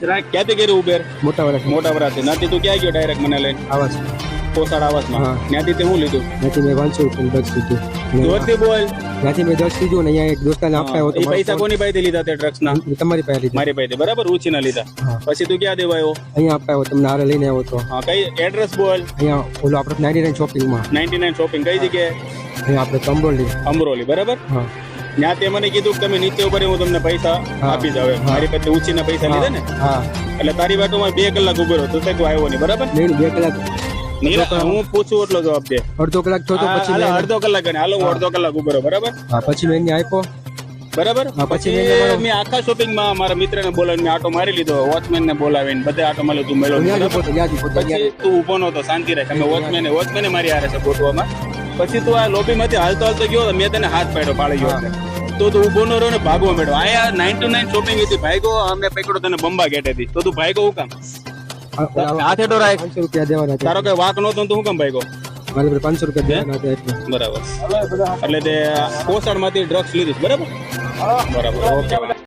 ક્યાંથી કર્યું ઉબેર? મોટા વાળા મોટા વરાથી. નાથી તું ક્યાં ગયો ડાયરેક્ટ મને લઈને? આવાજ કોસાડ આવાસમાં. હા. ત્યાંથી તે શું લીધું? ત્યાંથી મેં 500 રૂપિયા ડ્રગ્સ લીધું જોરથી બોલ. ત્યાંથી મેં 10 લીધું ને અહીંયા એક દોસ્તાને આપ્યા એ પૈસા કોની પાસેથી લીધા તે ડ્રગ્સ ના? તમારી પાસે લીધું મારી પાસેથી. બરાબર, ઉછીના લીધા. હા. પછી તું ક્યાં દેવાયો? અહીંયા આપ્યા તમને હારે લઈને આવ્યો તો હા, કઈ એડ્રેસ બોલ? અહીંયા ઓલો આપણે 99 શોપિંગમાં 99 શોપિંગ કઈ જગ્યાએ? અહીંયા આપણે કંબોલી અમરોલી. બરાબર. હા ત્યાં તે મને કીધું કે તમે નીચે ઉપર હું તમને પૈસા આપી જાવ એમ. મારી પાસે ઉછીના પૈસા લીધા ને, હા એટલે તારી વાતોમાં 2 કલાક ઉભો રહ્યો તો તું આવ્યો નહીં. બરાબર. નહીં 2 કલાક હું પૂછું એટલો જવાબ દે. અડધો કલાક થયો તો પછી હાલો, મેં અડધો કલાક ગણે. હાલો, હું અડધો કલાક ઉભો રહ્યો. બરાબર. હા પછી મેં એને આપ્યો બરાબર. હા, પછી પછી મેં આખા શોપિંગમાં મારા મિત્રને બોલાવીને આટો મારી લીધો, વોચમેન ને બોલાવીને બધે આટો માર્યો, તું મળ્યો નહીં. બરાબર? યાદ પછી તું ઉભો નતો, શાંતિ રાખ. અમે વોચમેને મારી હારે છે ગોઠવામાં. પછી તું આ લોબીમાંથી હાલતો હાલતો ગયો, મેં તને હાથ પાડ્યો, પાડી ગયો એટલે. તો તું ઉભો ન રહ્યો ને ભાગવા માંડ્યો. આયા 99 શોપિંગ હતી, ભાગ્યો. અમે પકડો તને બંબા ગેટેથી. તો તું ભાગ્યો હું કામ? હાથે ડોરાય. 500 રૂપિયા દેવાના હતા તારો કઈ વાક નતો તો હું કામ ભાગ્યો? મારે 500 રૂપિયા દેવાના હતા એટલે બરાબર. એટલે તે કોસાડ માંથી ડ્રગ્સ લીધું. બરાબર. બરાબર. ઓકે.